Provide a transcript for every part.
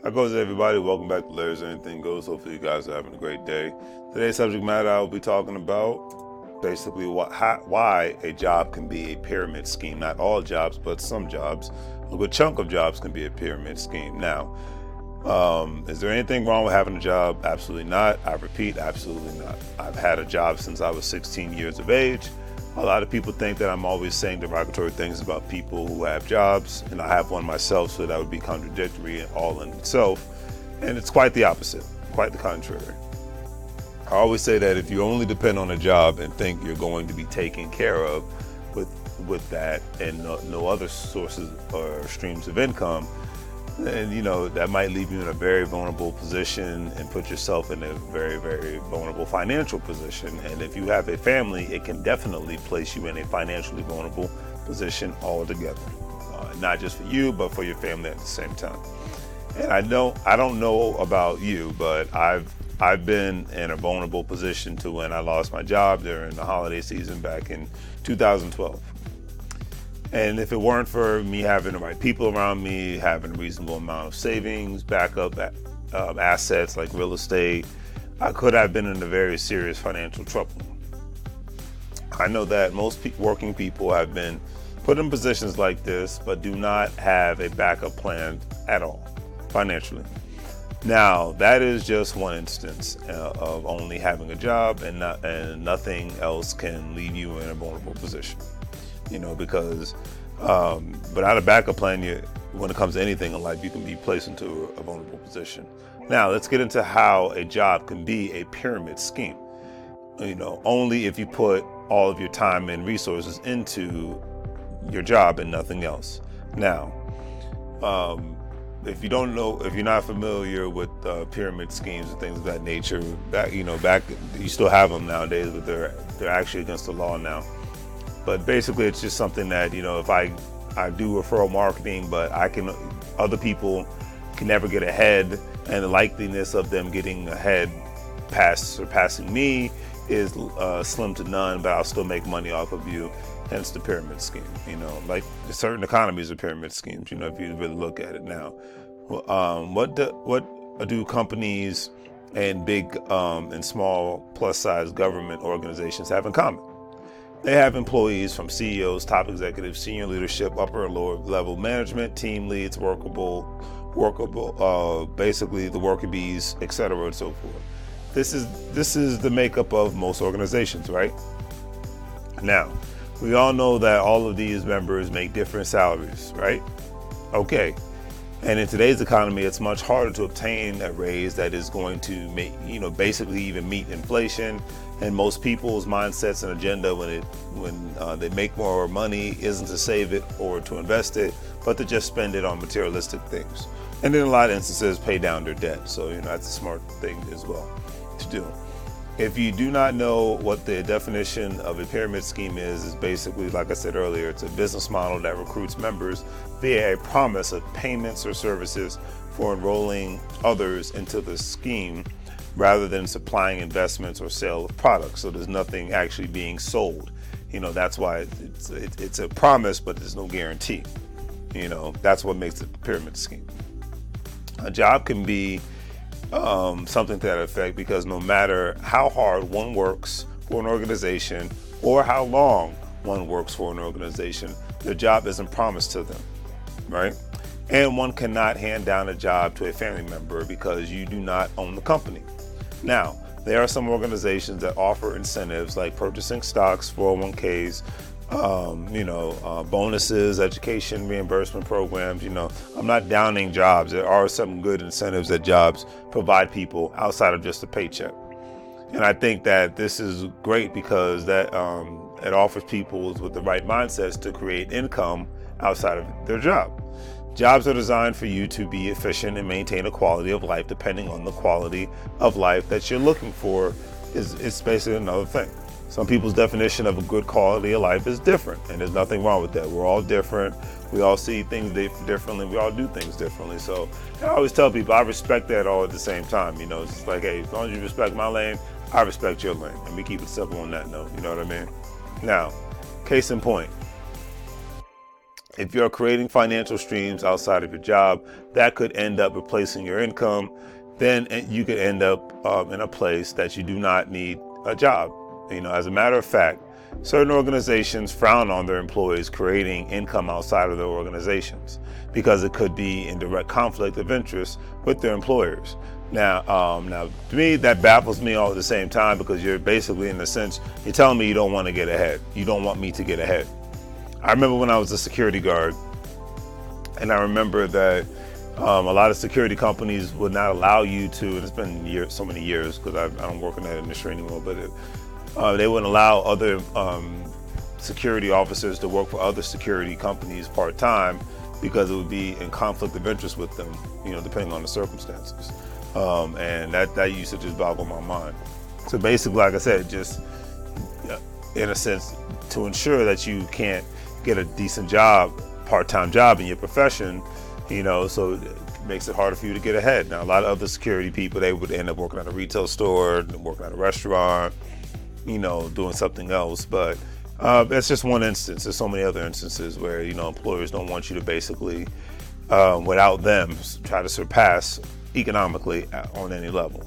How goes it, everybody? Welcome back to Larry's Anything Goes. Hopefully you guys are having a great day. Today's subject matter I will be talking about basically why a job can be a pyramid scheme. Not all jobs, but some jobs. A good chunk of jobs can be a pyramid scheme. Now, is there anything wrong with having a job? Absolutely not. I repeat, absolutely not. I've had a job since I was 16 years of age. A lot of people think that I'm always saying derogatory things about people who have jobs, and I have one myself, so that would be contradictory all in itself. And it's quite the opposite, quite the contrary. I always say that if you only depend on a job and think you're going to be taken care of with that and no other sources or streams of income, and that might leave you in a very vulnerable position and put yourself in a very, very vulnerable financial position. And if you have a family, it can definitely place you in a financially vulnerable position altogether. Not just for you, but for your family at the same time. And I don't know about you, but I've been in a vulnerable position to when I lost my job during the holiday season back in 2012. And if it weren't for me having the right people around me, having a reasonable amount of savings, backup assets like real estate, I could have been in a very serious financial trouble. I know that most working people have been put in positions like this, but do not have a backup plan at all financially. Now, that is just one instance of only having a job and nothing else can leave you in a vulnerable position. Because without a backup plan, when it comes to anything in life, you can be placed into a vulnerable position. Now, let's get into how a job can be a pyramid scheme. Only if you put all of your time and resources into your job and nothing else. Now, if you're not familiar with pyramid schemes and things of that nature, back you still have them nowadays, but they're actually against the law now. But basically, it's just something that, if I do referral marketing, but other people can never get ahead, and the likeliness of them getting ahead surpassing me is slim to none, but I'll still make money off of you. Hence the pyramid scheme. Like certain economies are pyramid schemes, if you really look at it now. What do companies and big and small plus size government organizations have in common? They have employees from CEOs, top executives, senior leadership, upper and lower level management, team leads, workable, basically the worker bees, etc., and so forth. This is the makeup of most organizations, right? Now, we all know that all of these members make different salaries, right? Okay. And in today's economy, it's much harder to obtain a raise that is going to make, basically even meet inflation. And most people's mindsets and agenda when they make more money isn't to save it or to invest it, but to just spend it on materialistic things. And in a lot of instances, pay down their debt. So, that's a smart thing as well to do. If you do not know what the definition of a pyramid scheme is basically, like I said earlier, it's a business model that recruits members via a promise of payments or services for enrolling others into the scheme rather than supplying investments or sale of products. So there's nothing actually being sold. That's why it's a promise, but there's no guarantee. That's what makes it a pyramid scheme. A job can be something to that effect because no matter how hard one works for an organization or how long one works for an organization, the job isn't promised to them, right? And one cannot hand down a job to a family member because you do not own the company. Now, there are some organizations that offer incentives like purchasing stocks, 401ks, bonuses, education reimbursement programs. I'm not downing jobs. There are some good incentives that jobs provide people outside of just a paycheck. And I think that this is great because that it offers people with the right mindsets to create income outside of their job. Jobs are designed for you to be efficient and maintain a quality of life depending on the quality of life that you're looking for is basically another thing. Some people's definition of a good quality of life is different, and there's nothing wrong with that. We're all different. We all see things differently. We all do things differently. So I always tell people I respect that all at the same time. It's just like, hey, as long as you respect my lane, I respect your lane. And we keep it simple on that note. You know what I mean? Now, case in point. If you're creating financial streams outside of your job, that could end up replacing your income. Then you could end up in a place that you do not need a job. As a matter of fact, certain organizations frown on their employees creating income outside of their organizations because it could be in direct conflict of interest with their employers. Now, to me, that baffles me all at the same time, because you're basically, in a sense, you're telling me you don't want to get ahead. You don't want me to get ahead. I remember when I was a security guard, and I remember that a lot of security companies would not allow you to, and it's been so many years because I don't work in that industry anymore, but they wouldn't allow other security officers to work for other security companies part-time because it would be in conflict of interest with them, depending on the circumstances. And that used to just boggle my mind. So basically, like I said, just in a sense, to ensure that you can't get a decent job, part-time job in your profession, so it makes it harder for you to get ahead. Now, a lot of other security people, they would end up working at a retail store, working at a restaurant, doing something else. But that's just one instance. There's so many other instances where, employers don't want you to basically, without them, try to surpass economically on any level.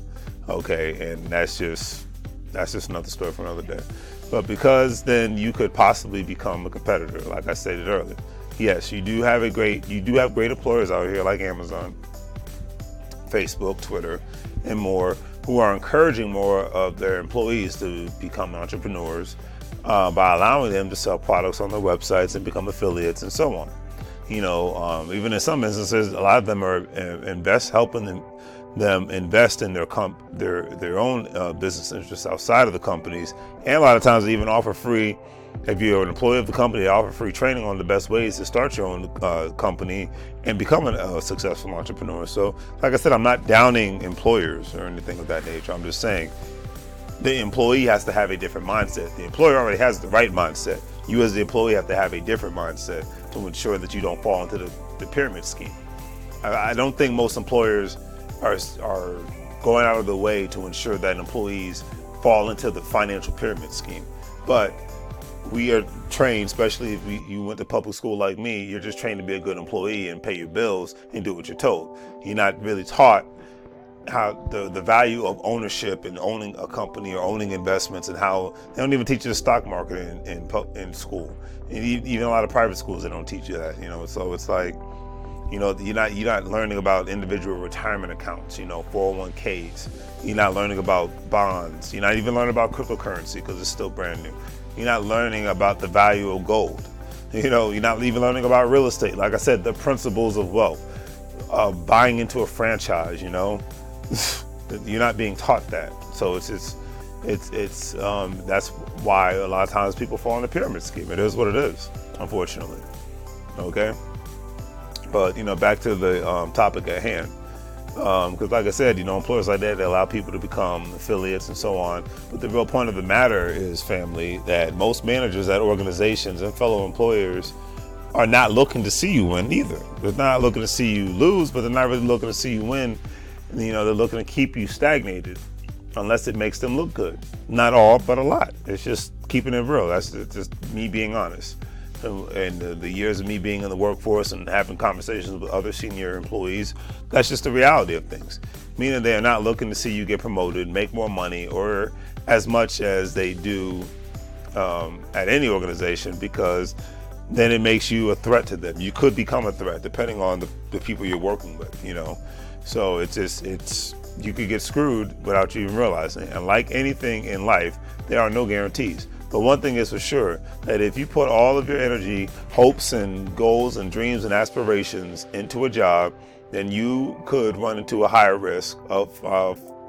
Okay, and that's just another story for another day. But because then you could possibly become a competitor, like I stated earlier. Yes, you do have great employers out here like Amazon, Facebook, Twitter, and more, who are encouraging more of their employees to become entrepreneurs by allowing them to sell products on their websites and become affiliates and so on. Even in some instances, a lot of them are helping them invest in their own business interests outside of the companies, and a lot of times they even offer free. If you're an employee of the company, they offer free training on the best ways to start your own company and become a successful entrepreneur. So, like I said, I'm not downing employers or anything of that nature. I'm just saying the employee has to have a different mindset. The employer already has the right mindset. You as the employee have to have a different mindset to ensure that you don't fall into the pyramid scheme. I don't think most employers are going out of the way to ensure that employees fall into the financial pyramid scheme. But we are trained, especially if you went to public school like me, you're just trained to be a good employee and pay your bills and do what you're told. You're not really taught how the value of ownership and owning a company or owning investments, and how they don't even teach you the stock market in school. And even a lot of private schools, they don't teach you that. So it's like, you're not learning about individual retirement accounts, 401ks. You're not learning about bonds. You're not even learning about cryptocurrency because it's still brand new. You're not learning about the value of gold. You're not even learning about real estate. Like I said, the principles of wealth, buying into a franchise. You're not being taught that. So it's that's why a lot of times people fall in the pyramid scheme. It is what it is, unfortunately. Okay. But back to the topic at hand. Because like I said, employers like that, they allow people to become affiliates and so on. But the real point of the matter is, family, that most managers at organizations and fellow employers are not looking to see you win either. They're not looking to see you lose, but they're not really looking to see you win. They're looking to keep you stagnated unless it makes them look good. Not all, but a lot. It's just keeping it real. That's just me being honest. And the years of me being in the workforce and having conversations with other senior employees, that's just the reality of things. Meaning they are not looking to see you get promoted, make more money, or as much as they do at any organization, because then it makes you a threat to them. You could become a threat depending on the people you're working with, So you could get screwed without you even realizing it. And like anything in life, there are no guarantees. But one thing is for sure, that if you put all of your energy, hopes and goals and dreams and aspirations into a job, then you could run into a higher risk of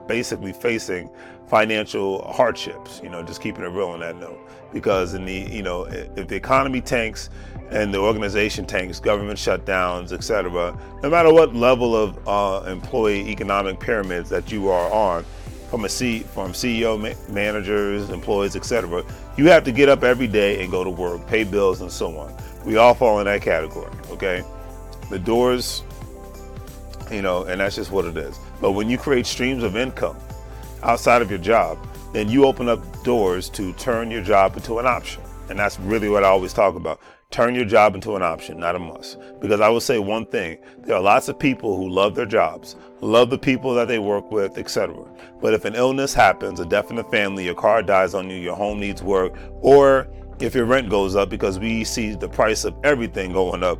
basically facing financial hardships, just keeping it real on that note. Because if the economy tanks and the organization tanks, government shutdowns, etc., no matter what level of employee economic pyramids that you are on, from CEO, managers, employees, etc., you have to get up every day and go to work, pay bills, and so on. We all fall in that category, okay? The doors, and that's just what it is. But when you create streams of income outside of your job, then you open up doors to turn your job into an option. And that's really what I always talk about. Turn your job into an option, not a must. Because I will say one thing, there are lots of people who love their jobs, love the people that they work with, etc. But if an illness happens, a death in the family, your car dies on you, your home needs work, or if your rent goes up, because we see the price of everything going up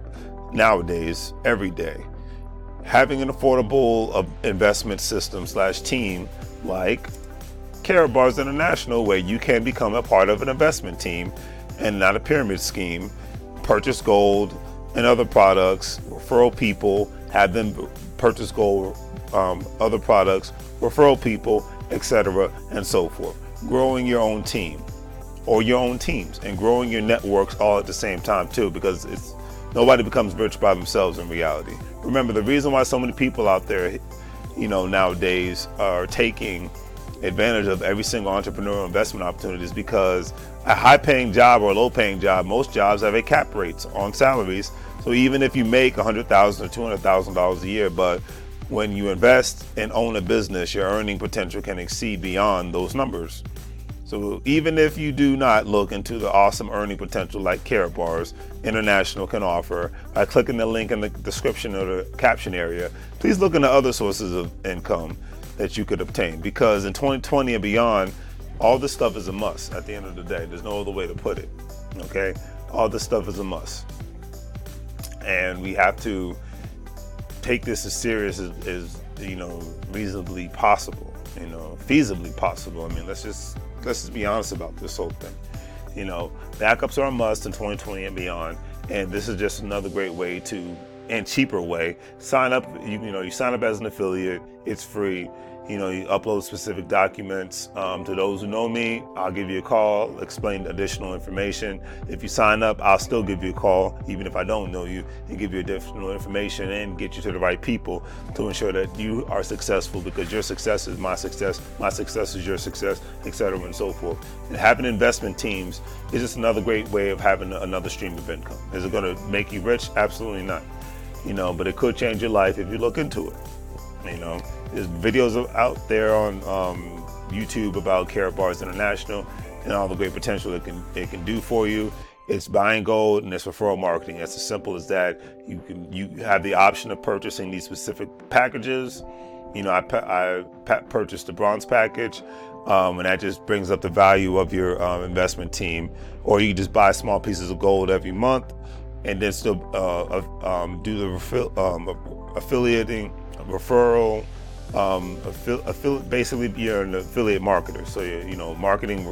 nowadays, every day. Having an affordable investment system / team like Karatbars International, where you can become a part of an investment team and not a pyramid scheme, purchase gold and other products, referral people, have them purchase gold, other products, referral people, etc., and so forth. Growing your own team or your own teams and growing your networks all at the same time too, because nobody becomes rich by themselves in reality. Remember, the reason why so many people out there, nowadays are taking advantage of every single entrepreneurial investment opportunity is because a high-paying job or a low-paying job, most jobs have a cap rates on salaries. So even if you make $100,000 or $200,000 a year, but when you invest and own a business, your earning potential can exceed beyond those numbers. So even if you do not look into the awesome earning potential like Karatbars International can offer by clicking the link in the description or the caption area, please look into other sources of income that you could obtain, because in 2020 and beyond, all this stuff is a must. At the end of the day, there's no other way to put it. Okay, all this stuff is a must, and we have to take this as serious as reasonably possible, feasibly possible. I mean, let's just be honest about this whole thing. Backups are a must in 2020 and beyond, and this is just another great way and cheaper way. Sign up, you sign up as an affiliate, it's free. You upload specific documents. To those who know me, I'll give you a call, explain additional information. If you sign up, I'll still give you a call, even if I don't know you, and give you additional information and get you to the right people to ensure that you are successful, because your success is my success is your success, etc., and so forth. And having investment teams is just another great way of having another stream of income. Is it going to make you rich? Absolutely not. But it could change your life if you look into it. There's videos out there on YouTube about Karatbars International and all the great potential it can do for you. It's buying gold and it's referral marketing. It's as simple as that. You have the option of purchasing these specific packages. I purchased the bronze package, and that just brings up the value of your investment team. Or you can just buy small pieces of gold every month, and then still do the affiliating, referral, basically you're an affiliate marketer. So you're, marketing,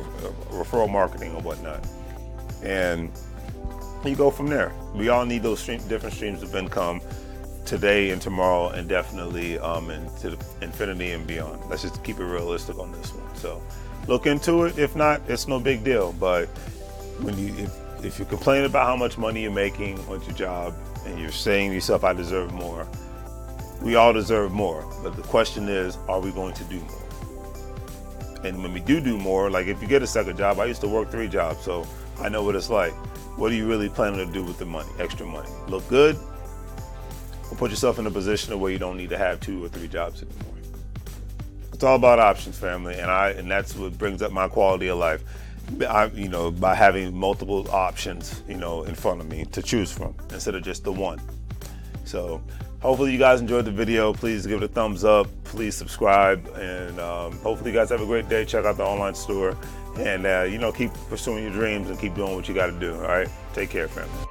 referral marketing or whatnot. And you go from there. We all need those different streams of income today and tomorrow, and definitely into the infinity and beyond. Let's just keep it realistic on this one. So look into it. If not, it's no big deal. But if you complain about how much money you're making with your job and you're saying to yourself, I deserve more, we all deserve more. But the question is, are we going to do more? And when we do more, like if you get a second job, I used to work 3 jobs, so I know what it's like. What are you really planning to do with the money, extra money? Look good, or put yourself in a position where you don't need to have 2 or 3 jobs anymore. It's all about options, family, and that's what brings up my quality of life. By having multiple options, in front of me to choose from instead of just the one. So hopefully you guys enjoyed the video. Please give it a thumbs up. Please subscribe, and hopefully you guys have a great day. Check out the online store, and keep pursuing your dreams and keep doing what you got to do. All right, take care, family.